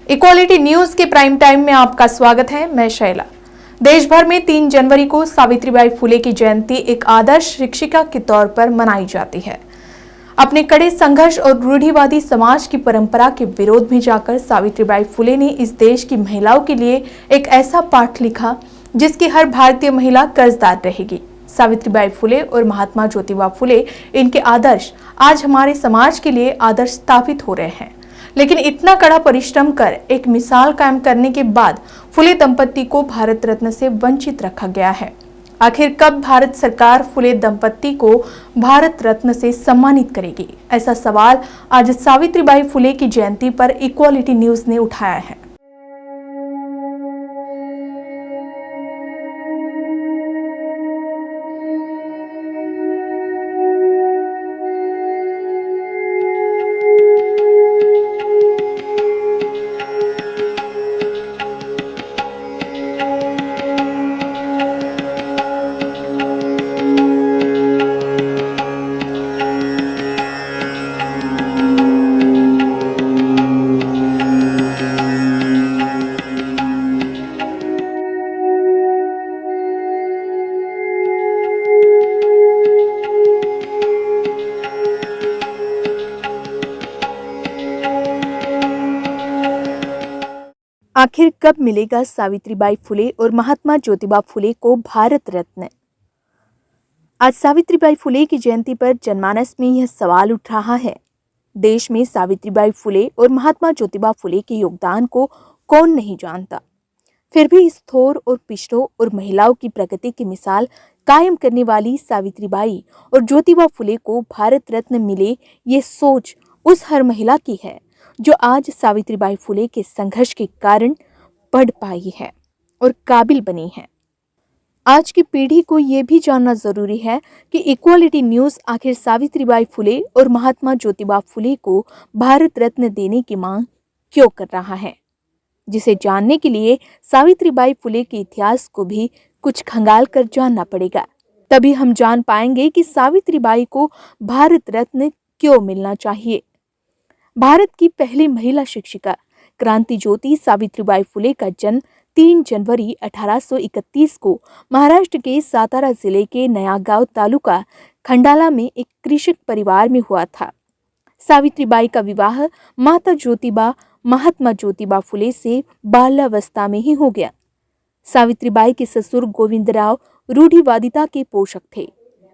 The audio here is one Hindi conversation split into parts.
इक्वालिटी न्यूज के प्राइम टाइम में आपका स्वागत है। मैं शैला। देश भर में 3 जनवरी को सावित्रीबाई फुले की जयंती एक आदर्श शिक्षिका के तौर पर मनाई जाती है। अपने कड़े संघर्ष और रूढ़िवादी समाज की परंपरा के विरोध में जाकर सावित्रीबाई फुले ने इस देश की महिलाओं के लिए एक ऐसा पाठ लिखा जिसकी हर भारतीय महिला कर्जदार रहेगी। सावित्रीबाई फुले और महात्मा ज्योतिबा फुले, इनके आदर्श आज हमारे समाज के लिए आदर्श स्थापित हो रहे हैं। लेकिन इतना कड़ा परिश्रम कर एक मिसाल कायम करने के बाद फुले दंपत्ति को भारत रत्न से वंचित रखा गया है। आखिर कब भारत सरकार फुले दंपत्ति को भारत रत्न से सम्मानित करेगी? ऐसा सवाल आज सावित्रीबाई फुले की जयंती पर इक्वालिटी न्यूज ने उठाया है। आखिर कब मिलेगा सावित्रीबाई फुले और महात्मा ज्योतिबा फुले को भारत रत्न? आज सावित्रीबाई फुले की जयंती पर जनमानस में यह सवाल उठ रहा है। देश में सावित्रीबाई फुले और महात्मा ज्योतिबा फुले के योगदान को कौन नहीं जानता। फिर भी इस थोर और पिछड़ों और महिलाओं की प्रगति की मिसाल कायम करने वाली सावित्रीबाई और ज्योतिबा फुले को भारत रत्न मिले, ये सोच उस हर महिला की है जो आज सावित्रीबाई फुले के संघर्ष के कारण पढ़ पाई है और काबिल बनी है। आज की पीढ़ी को यह भी जानना जरूरी है कि इक्वालिटी न्यूज आखिर सावित्रीबाई फुले और महात्मा ज्योतिबा फुले को भारत रत्न देने की मांग क्यों कर रहा है, जिसे जानने के लिए सावित्रीबाई फुले के इतिहास को भी कुछ खंगाल कर जानना पड़ेगा। तभी हम जान पाएंगे कि सावित्रीबाई को भारत रत्न क्यों मिलना चाहिए। भारत की पहली महिला शिक्षिका क्रांति ज्योति सावित्रीबाई फुले का जन्म 3 जनवरी 1831 को महाराष्ट्र के सातारा जिले के नयागांव तालुका खंडाला में एक कृषक परिवार में हुआ था। सावित्रीबाई का विवाह माता ज्योतिबा महात्मा ज्योतिबा फुले से बाल्यावस्था में ही हो गया। सावित्रीबाई के ससुर गोविंदराव रूढ़िवादिता के पोषक थे।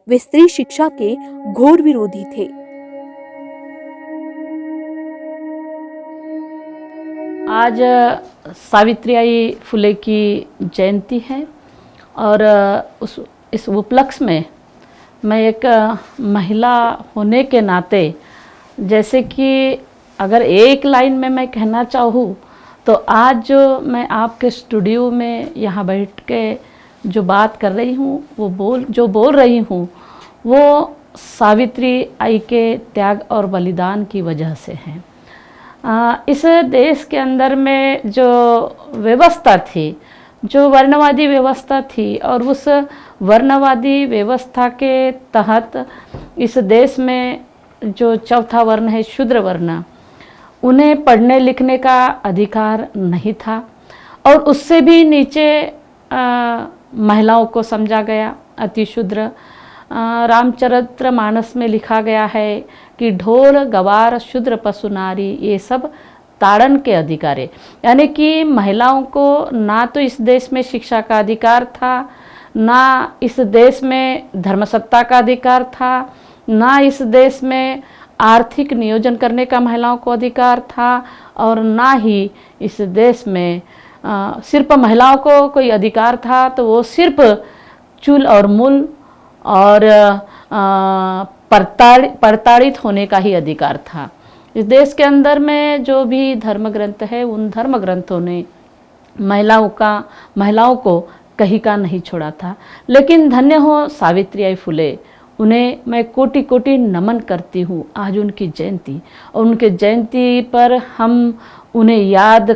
वे स्त्री शिक्षा के घोर विरोधी थे। आज सावित्रीबाई फुले की जयंती है और इस उपलक्ष्य में मैं एक महिला होने के नाते, जैसे कि अगर एक लाइन में मैं कहना चाहूँ तो आज जो मैं आपके स्टूडियो में यहाँ बैठ के जो बात कर रही हूँ, वो बोल रही हूँ, वो सावित्रीबाई के त्याग और बलिदान की वजह से है। इस देश के अंदर में जो व्यवस्था थी, जो वर्णवादी व्यवस्था थी, और उस वर्णवादी व्यवस्था के तहत इस देश में जो चौथा वर्ण है, शूद्र वर्ण, उन्हें पढ़ने लिखने का अधिकार नहीं था और उससे भी नीचे महिलाओं को समझा गया, अति शूद्र। रामचरितमानस में लिखा गया है कि ढोल गवार शूद्र पशु नारी, ये सब ताड़न के अधिकार है। यानी कि महिलाओं को ना तो इस देश में शिक्षा का अधिकार था, ना इस देश में धर्मसत्ता का अधिकार था, ना इस देश में आर्थिक नियोजन करने का महिलाओं को अधिकार था, और ना ही इस देश में सिर्फ महिलाओं को कोई अधिकार था तो वो सिर्फ चूल और मूल और प्रताड़ित होने का ही अधिकार था। इस देश के अंदर में जो भी धर्म ग्रंथ है, उन धर्म ग्रंथों ने महिलाओं को कहीं का नहीं छोड़ा था। लेकिन धन्य हो सावित्रीबाई फुले, उन्हें मैं कोटि कोटि नमन करती हूँ आज उनकी जयंती। और उनके जयंती पर हम उन्हें याद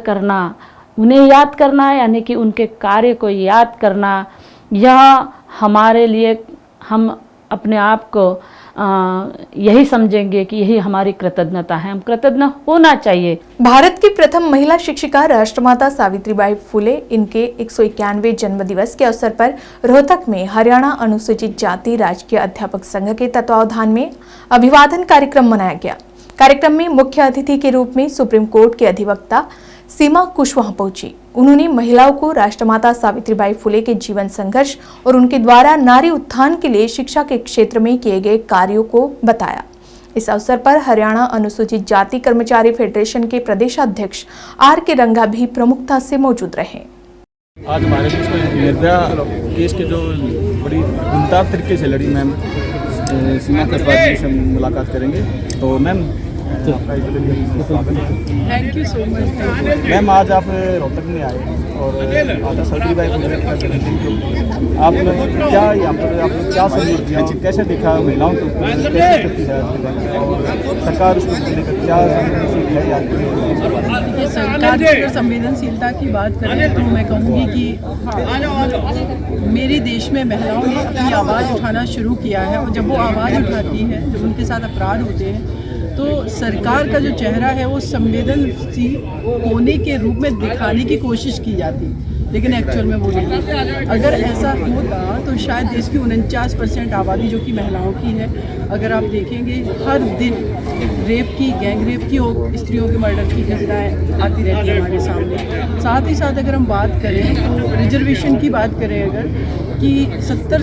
करना यानी कि उनके कार्य को याद करना, यह हमारे लिए, हम अपने आप को यही समझेंगे कि यही हमारी कृतज्ञता है। हम कृतज्ञ होना चाहिए। भारत की प्रथम महिला शिक्षिका राष्ट्रमाता सावित्रीबाई फुले इनके 191वें जन्म दिवस के अवसर पर रोहतक में हरियाणा अनुसूचित जाति राजकीय अध्यापक संघ के तत्वावधान में अभिवादन कार्यक्रम मनाया गया। कार्यक्रम में मुख्य अतिथि के रूप में सुप्रीम कोर्ट के अधिवक्ता सीमा कुशवाहा पहुंची। उन्होंने महिलाओं को राष्ट्रमाता सावित्रीबाई फुले के जीवन संघर्ष और उनके द्वारा नारी उत्थान के लिए शिक्षा के क्षेत्र में किए गए कार्यों को बताया। इस अवसर पर हरियाणा अनुसूचित जाति कर्मचारी फेडरेशन के प्रदेशाध्यक्ष आर के रंगा भी प्रमुखता से मौजूद रहे। आज हमारे बीच में निर्भया केस के जो बड़ी धूमधाम तरीके से लड़ी मैम सीमा कुशवाहा से मुलाकात करेंगे। तो ma'am thank you so much ma'am, आज आप रोहतक में आए और माता सावित्रीबाई फुले का जन्मदिन आपने क्या यहाँ पर आपने क्या समझ किया और कैसे देखा महिलाओं के ऊपर कैसे करती है और सरकार उसको लेकर क्या संवेदनशील है देखिए, सरकार की अगर संवेदनशीलता की बात करें तो मैं कहूँगी कि मेरे देश में महिलाओं ने अपनी आवाज़ उठाना शुरू किया है और जब वो आवाज़ उठाती हैं, जब उनके साथ अपराध होते हैं तो सरकार का जो चेहरा है वो संवेदनशील होने के रूप में दिखाने की कोशिश की जाती है, लेकिन एक्चुअल में वो नहीं। अगर ऐसा होता तो शायद देश की 49% आबादी जो कि महिलाओं की है, अगर आप देखेंगे हर दिन रेप की, गैंग रेप की और स्त्रियों के मर्डर की घटनाएं आती रहती है हमारे सामने। साथ ही साथ अगर हम बात करें तो रिजर्वेशन की बात करें अगर कि 70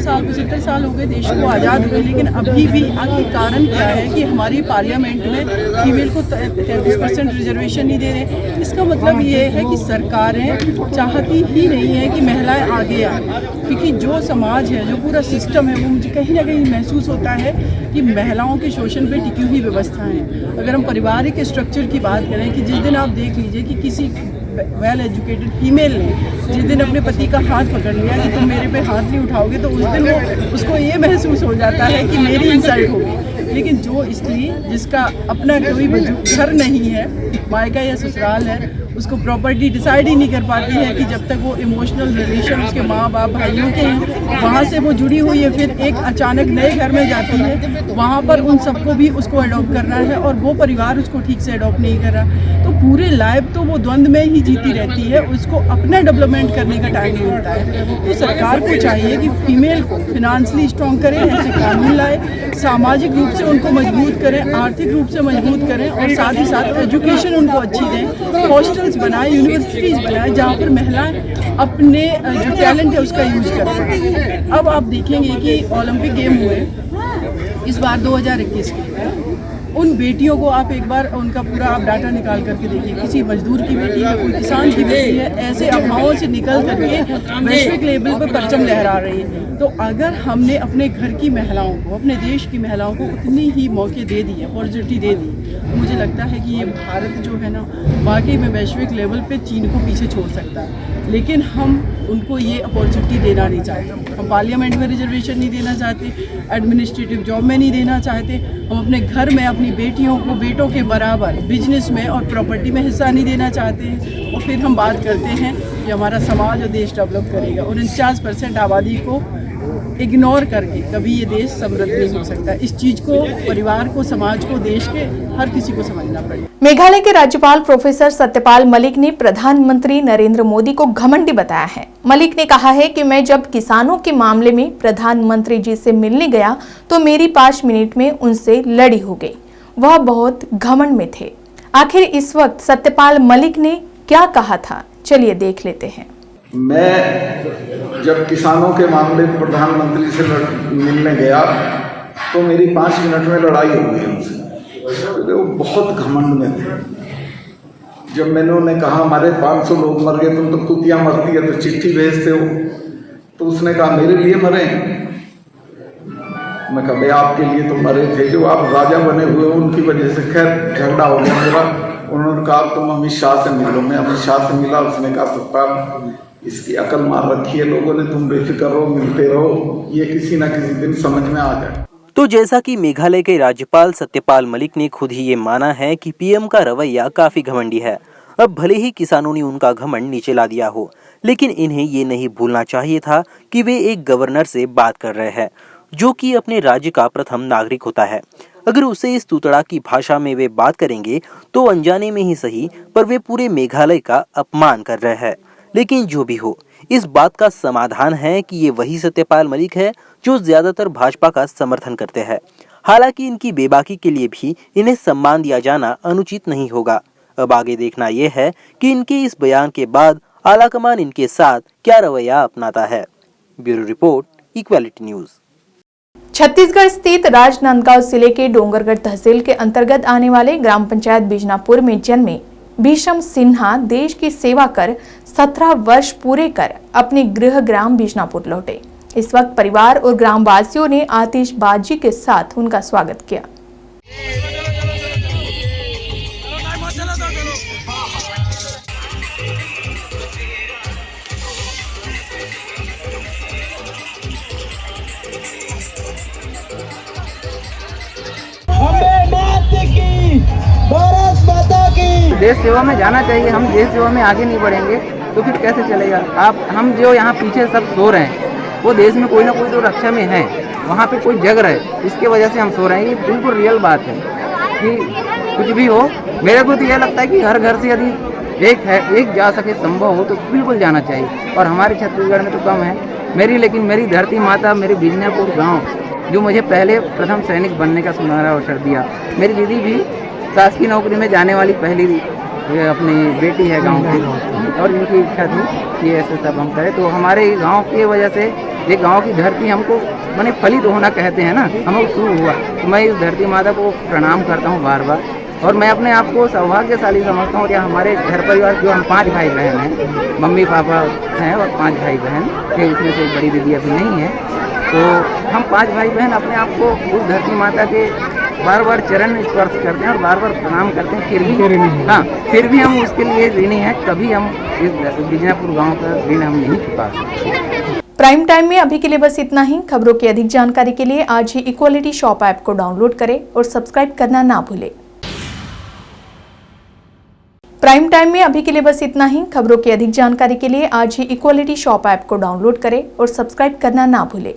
साल हो गए देश को आज़ाद हुए, लेकिन अभी भी आखिर कारण क्या है कि हमारी पार्लियामेंट में फीमेल को 33% रिजर्वेशन नहीं दे रहे। इसका मतलब ये है कि सरकारें चाहती ही नहीं है कि महिलाएं आगे आए, क्योंकि जो समाज है, जो पूरा सिस्टम है, वो मुझे कहीं ना कहीं महसूस होता है कि महिलाओं के शोषण पे टिकी हुई व्यवस्था है। अगर हम पारिवारिक स्ट्रक्चर की बात करें कि जिस दिन आप देख लीजिए कि किसी वेल एजुकेटेड फीमेल ने जिस दिन अपने पति का हाथ पकड़ लिया कि तुम मेरे पे हाथ नहीं उठाओगे, तो उस दिन वो उसको ये महसूस हो जाता है कि मेरी इंसल्ट होगी। लेकिन जो स्त्री जिसका अपना कोई घर नहीं है, मायका या ससुराल है, उसको प्रॉपर्टी डिसाइड ही नहीं कर पाती है कि जब तक वो इमोशनल रिलेशन उसके माँ बाप भाइयों के हैं, वहाँ से वो जुड़ी हुई है, फिर एक अचानक नए घर में जाती है, वहाँ पर उन सबको भी उसको अडॉप्ट करना है और वो परिवार उसको ठीक से अडॉप्ट नहीं कर रहा, तो पूरे लाइफ तो वो द्वंद्व में ही जीती रहती है, उसको अपना डेवलपमेंट करने का टाइम नहीं मिलता है। तो सरकार को चाहिए कि फीमेल को फिनेंशियली स्ट्रॉन्ग करें, ऐसे कानून लाए, सामाजिक रूप से उनको मजबूत करें, आर्थिक रूप से मजबूत करें और साथ ही साथ एजुकेशन उनको अच्छी दें, हॉस्टल्स बनाए, यूनिवर्सिटीज़ बनाए जहाँ पर महिलाएं अपने जो टैलेंट है उसका यूज कर पाएं। अब आप देखेंगे कि ओलंपिक गेम हुए इस बार 2021 के, उन बेटियों को आप एक बार उनका पूरा आप डाटा निकाल करके देखिए, किसी मजदूर की बेटी है, कोई किसान की बेटी है, ऐसे अभावों से निकल करके वैश्विक लेवल पर परचम लहरा रही है। तो अगर हमने अपने घर की महिलाओं को, अपने देश की महिलाओं को उतनी ही मौके दे दी, अपॉर्चुनिटी दे दी, तो मुझे लगता है कि ये भारत जो है ना वाकई में वैश्विक लेवल पे चीन को पीछे छोड़ सकता है। लेकिन हम उनको ये अपॉर्चुनिटी देना नहीं चाहते। हम पार्लियामेंट में रिजर्वेशन नहीं देना चाहते, एडमिनिस्ट्रेटिव जॉब में नहीं देना चाहते, हम अपने घर में अपनी बेटियों को बेटों के बराबर बिजनेस में और प्रॉपर्टी में हिस्सा नहीं देना चाहते हैं। और फिर हम बात करते हैं कि हमारा समाज और देश डेवलप करेगा, और 49% आबादी को इग्नोर करके कभी ये देश समृद्ध नहीं हो सकता। इस चीज़ को परिवार को, समाज को, देश के हर किसी को समझना पड़ेगा। मेघालय के राज्यपाल प्रोफेसर सत्यपाल मलिक ने प्रधानमंत्री नरेंद्र मोदी को घमंडी बताया है। मलिक ने कहा है कि मैं जब किसानों के मामले में प्रधानमंत्री जी से मिलने गया तो मेरी 5 मिनट में उनसे लड़ी हो गई। वह बहुत घमंड में थे। आखिर इस वक्त सत्यपाल मलिक ने क्या कहा था, चलिए देख लेते हैं। मैं जब किसानों के मामले में प्रधानमंत्री से मिलने गया तो मेरी 5 मिनट में लड़ाई हो गई उनसे, क्योंकि वो बहुत घमंड में थे। जब मैंने उन्हें कहा हमारे 500 लोग मर गए, तुम तो कुतिया मरती है तो चिट्ठी भेजते हो, तो उसने कहा मेरे लिए मरे। मैं कहा भाई आपके लिए तो मरे थे, जो आप राजा बने हुए उनकी वजह से खैर झगड़ा हो गया मेरा। उन्होंने कहा तुम अमित शाह से मिलो। मैं अमित शाह से मिला, उसने कहा सत्ता इसकी अकल मार रखी है लोगों ने, तुम बेफिक्र रहो, मिलते रहो, ये किसी ना किसी दिन समझ में आ जाए। तो जैसा कि मेघालय के राज्यपाल सत्यपाल मलिक ने खुद ही ये माना है कि पीएम का रवैया काफी घमंडी है। अब भले ही किसानों ने उनका घमंड नीचे ला दिया हो, लेकिन इन्हें ये नहीं भूलना चाहिए था कि वे एक गवर्नर से बात कर रहे हैं जो कि अपने राज्य का प्रथम नागरिक होता है। अगर उसे इस तूतड़ा की भाषा में वे बात करेंगे तो अनजाने में ही सही, पर वे पूरे मेघालय का अपमान कर रहे हैं। लेकिन जो भी हो, इस बात का समाधान है कि ये वही सत्यपाल मलिक है जो ज्यादातर भाजपा का समर्थन करते हैं। हालांकि इनकी बेबाकी के लिए भी इन्हें सम्मान दिया जाना अनुचित नहीं होगा। अब आगे देखना यह है कि इनके इस बयान के बाद आलाकमान इनके साथ क्या रवैया अपनाता है। Bureau report, equality news. Chhattisgarh स्थित राजनांदगांव जिले के डोंगरगढ़ तहसील के अंतर्गत आने वाले ग्राम पंचायत बिजनापुर में जन्मे भीषम सिन्हा देश की सेवा कर 17 वर्ष पूरे कर अपने गृह ग्राम बिजनापुर लौटे। इस वक्त परिवार और ग्रामवासियों ने आतिशबाजी के साथ उनका स्वागत किया। देश सेवा में जाना चाहिए। हम देश सेवा में आगे नहीं बढ़ेंगे तो फिर कैसे चलेगा। हम जो यहाँ पीछे सब सो रहे हैं वो देश में कोई ना कोई तो रक्षा में है, वहाँ पे कोई जग रहे, इसके वजह से हम सो रहे हैं। ये बिल्कुल रियल बात है कि कुछ भी हो, मेरे को तो यह लगता है कि हर घर से यदि एक जा सके, संभव हो तो बिल्कुल जाना चाहिए। और हमारे छत्तीसगढ़ में तो कम है। लेकिन मेरी धरती माता, मेरे बिजनापुर गाँव जो मुझे पहले प्रथम सैनिक बनने का सुनहरा अवसर दिया, मेरी दीदी भी शासकीय नौकरी में जाने वाली पहली अपनी बेटी है गांव की, और इनकी इच्छा थी कि ऐसे सब हम करें। तो हमारे गांव की वजह से ये गांव की धरती हमको माने फलित होना कहते हैं ना, हमको शुरू हुआ। तो मैं इस धरती माता को प्रणाम करता हूँ बार बार, और मैं अपने आप को सौभाग्यशाली समझता हूँ। या हमारे घर परिवार जो हम 5 भाई बहन हैं, मम्मी पापा हैं और 5 भाई बहन, इसमें से बड़ी दीदी अभी नहीं है। तो हम 5 भाई बहन अपने आप को उस धरती माता के बार बार चरण स्पर्श करते हैं और बार बार प्रणाम करते हैं। फिर भी हम उसके लिए ऋणी हैं। कभी हम इस बिजनापुर गांव का ऋण हम नहीं चुका सकते। प्राइम टाइम में अभी के लिए बस इतना ही। खबरों की अधिक जानकारी के लिए आज ही इक्वालिटी शॉप ऐप को डाउनलोड करें और सब्सक्राइब करना ना भूलें। प्राइम टाइम में अभी के लिए बस इतना ही। खबरों की अधिक जानकारी के लिए आज ही इक्वालिटी शॉप ऐप को डाउनलोड करें और सब्सक्राइब करना ना भूलें।